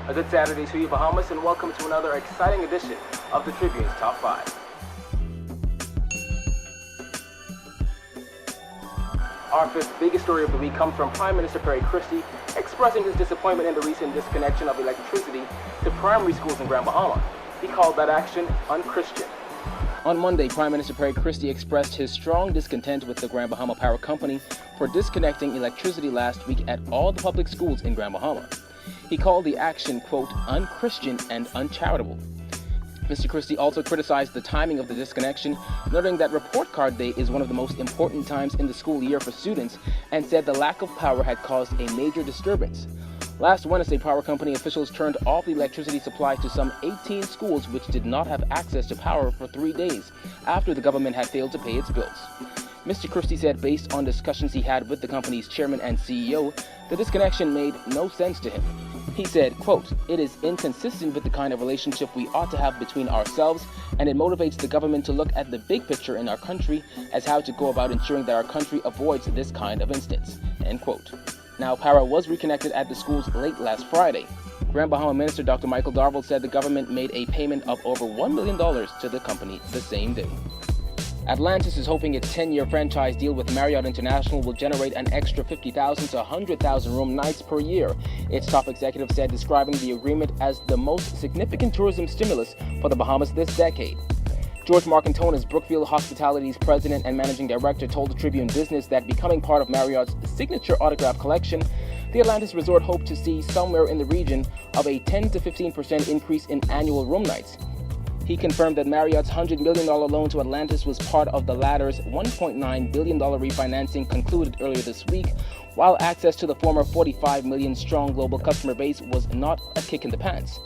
A good Saturday to you, Bahamas, and welcome to another exciting edition of the Tribune's Top 5. Our fifth biggest story of the week comes from Prime Minister Perry Christie expressing his disappointment in the recent disconnection of electricity to primary schools in Grand Bahama. He called that action unchristian. On Monday, Prime Minister Perry Christie expressed his strong discontent with the Grand Bahama Power Company for disconnecting electricity last week at all the public schools in Grand Bahama. He called the action, quote, unchristian and uncharitable. Mr. Christie also criticized the timing of the disconnection, noting that Report Card Day is one of the most important times in the school year for students, and said the lack of power had caused a major disturbance. Last Wednesday, power company officials turned off the electricity supply to some 18 schools which did not have access to power for 3 days after the government had failed to pay its bills. Mr. Christie said based on discussions he had with the company's chairman and CEO, the disconnection made no sense to him. He said, quote, it is inconsistent with the kind of relationship we ought to have between ourselves, and it motivates the government to look at the big picture in our country as how to go about ensuring that our country avoids this kind of instance, end quote. Now, power was reconnected at the schools late last Friday. Grand Bahama Minister Dr. Michael Darville said the government made a payment of over $1 million to the company the same day. Atlantis is hoping its 10-year franchise deal with Marriott International will generate an extra 50,000 to 100,000 room nights per year, its top executive said, describing the agreement as the most significant tourism stimulus for the Bahamas this decade. George Marcantonis, Brookfield Hospitality's president and managing director, told the Tribune Business that becoming part of Marriott's signature autograph collection, the Atlantis Resort hoped to see somewhere in the region of a 10 to 15% increase in annual room nights. He confirmed that Marriott's $100 million loan to Atlantis was part of the latter's $1.9 billion refinancing concluded earlier this week, while access to the former 45 million strong global customer base was not a kick in the pants.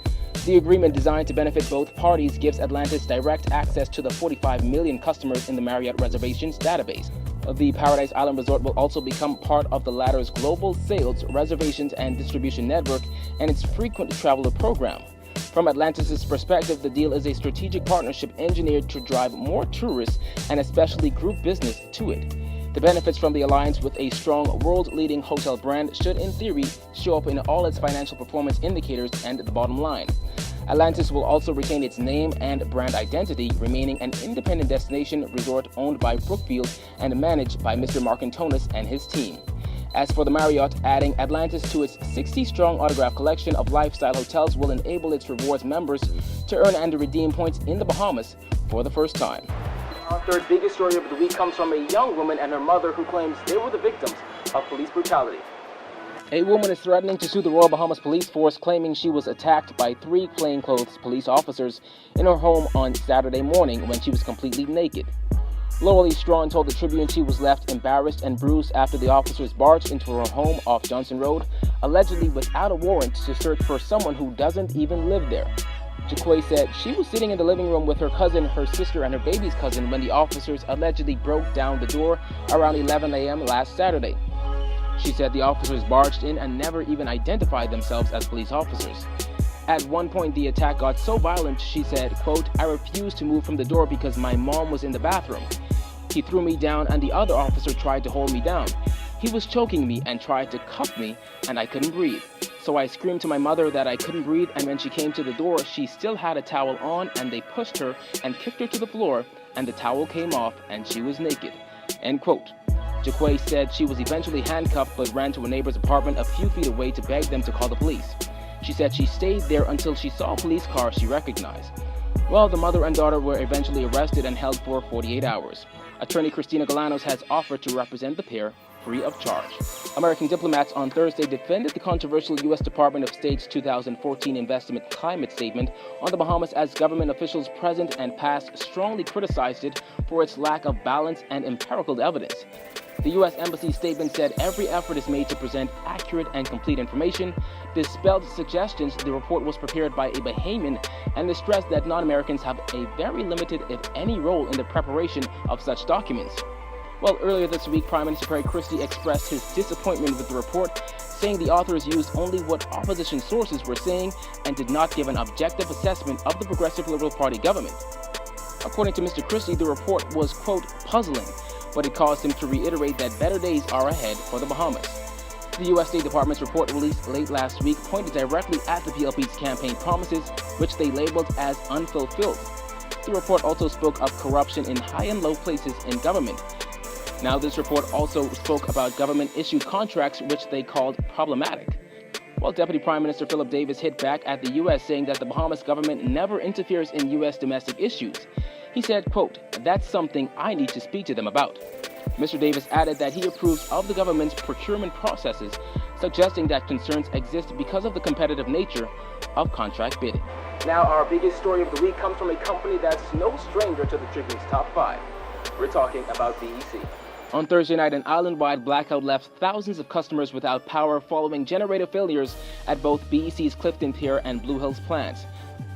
The agreement, designed to benefit both parties, gives Atlantis direct access to the 45 million customers in the Marriott reservations database. The Paradise Island Resort will also become part of the latter's global sales, reservations, and distribution network and its frequent traveler program. From Atlantis' perspective, the deal is a strategic partnership engineered to drive more tourists and especially group business to it. The benefits from the alliance with a strong world-leading hotel brand should, in theory, show up in all its financial performance indicators and the bottom line. Atlantis will also retain its name and brand identity, remaining an independent destination resort owned by Brookfield and managed by Mr. Marcantonis and his team. As for the Marriott, adding Atlantis to its 60-strong autograph collection of lifestyle hotels will enable its rewards members to earn and redeem points in the Bahamas for the first time. Our third biggest story of the week comes from a young woman and her mother who claims they were the victims of police brutality. A woman is threatening to sue the Royal Bahamas Police Force, claiming she was attacked by 3 plainclothes police officers in her home on Saturday morning when she was completely naked. Laurel Strawn told the Tribune she was left embarrassed and bruised after the officers barged into her home off Johnson Road, allegedly without a warrant to search for someone who doesn't even live there. Jaquay said she was sitting in the living room with her cousin, her sister, and her baby's cousin when the officers allegedly broke down the door around 11 a.m. last Saturday. She said the officers barged in and never even identified themselves as police officers. At one point, the attack got so violent, she said, quote, I refused to move from the door because my mom was in the bathroom. He threw me down and the other officer tried to hold me down. He was choking me and tried to cuff me, and I couldn't breathe. So I screamed to my mother that I couldn't breathe, and when she came to the door, she still had a towel on, and they pushed her and kicked her to the floor, and the towel came off, and she was naked, end quote. Jaquay said she was eventually handcuffed but ran to a neighbor's apartment a few feet away to beg them to call the police. She said she stayed there until she saw a police car she recognized. Well, the mother and daughter were eventually arrested and held for 48 hours. Attorney Christina Galanos has offered to represent the pair free of charge. American diplomats on Thursday defended the controversial U.S. Department of State's 2014 investment climate statement on the Bahamas as government officials present and past strongly criticized it for its lack of balance and empirical evidence. The U.S. Embassy statement said every effort is made to present accurate and complete information, dispelled suggestions the report was prepared by a Bahamian, and stressed that non-Americans have a very limited, if any, role in the preparation of such documents. Well, earlier this week, Prime Minister Perry Christie expressed his disappointment with the report, saying the authors used only what opposition sources were saying and did not give an objective assessment of the Progressive Liberal Party government. According to Mr. Christie, the report was, quote, puzzling, but it caused him to reiterate that better days are ahead for the Bahamas. The U.S. State Department's report released late last week pointed directly at the PLP's campaign promises, which they labeled as unfulfilled. The report also spoke of corruption in high and low places in government. Now, this report also spoke about government-issued contracts, which they called problematic. While Deputy Prime Minister Philip Davis hit back at the U.S., saying that the Bahamas government never interferes in U.S. domestic issues. He said, quote, "That's something I need to speak to them about." Mr. Davis added that he approves of the government's procurement processes, suggesting that concerns exist because of the competitive nature of contract bidding. Now, our biggest story of the week comes from a company that's no stranger to the Tribune's top 5. We're talking about BEC. On Thursday night, an island-wide blackout left thousands of customers without power following generator failures at both BEC's Clifton Pier and Blue Hills plants.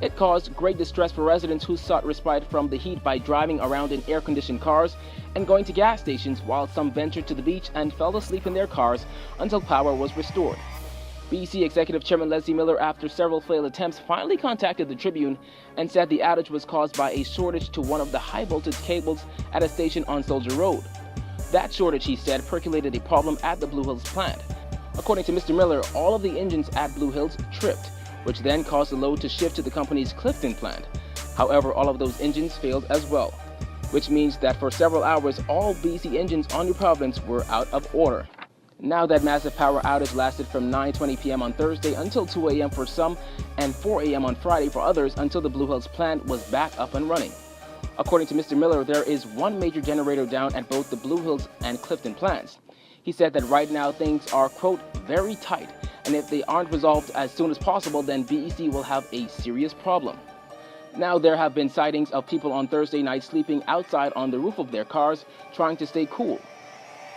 It caused great distress for residents who sought respite from the heat by driving around in air-conditioned cars and going to gas stations, while some ventured to the beach and fell asleep in their cars until power was restored. BEC Executive Chairman Leslie Miller, after several failed attempts, finally contacted the Tribune and said the outage was caused by a shortage to one of the high-voltage cables at a station on Soldier Road. That shortage, he said, percolated a problem at the Blue Hills plant. According to Mr. Miller, all of the engines at Blue Hills tripped, which then caused the load to shift to the company's Clifton plant. However, all of those engines failed as well, which means that for several hours, all BEC engines on New Providence were out of order. Now, that massive power outage lasted from 9:20 p.m. on Thursday until 2 a.m. for some and 4 a.m. on Friday for others, until the Blue Hills plant was back up and running. According to Mr. Miller, there is one major generator down at both the Blue Hills and Clifton plants. He said that right now things are, quote, very tight, and if they aren't resolved as soon as possible, then BEC will have a serious problem. Now, there have been sightings of people on Thursday night sleeping outside on the roof of their cars, trying to stay cool.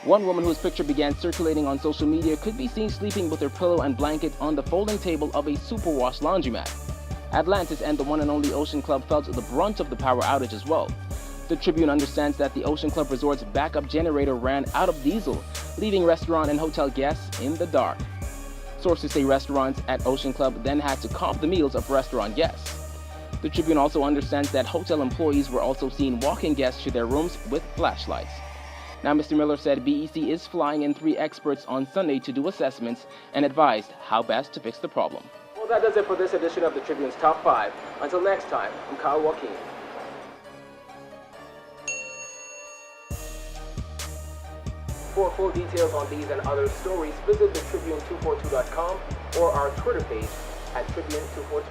One woman whose picture began circulating on social media could be seen sleeping with her pillow and blanket on the folding table of a superwash laundromat. Atlantis and the one and only Ocean Club felt the brunt of the power outage as well. The Tribune understands that the Ocean Club Resort's backup generator ran out of diesel, leaving restaurant and hotel guests in the dark. Sources say restaurants at Ocean Club then had to comp the meals of restaurant guests. The Tribune also understands that hotel employees were also seen walking guests to their rooms with flashlights. Now, Mr. Miller said BEC is flying in 3 experts on Sunday to do assessments and advised how best to fix the problem. Well, that does it for this edition of the Tribune's Top 5. Until next time, I'm Kyle Joaquin. For full details on these and other stories, visit the Tribune242.com or our Twitter page at Tribune242.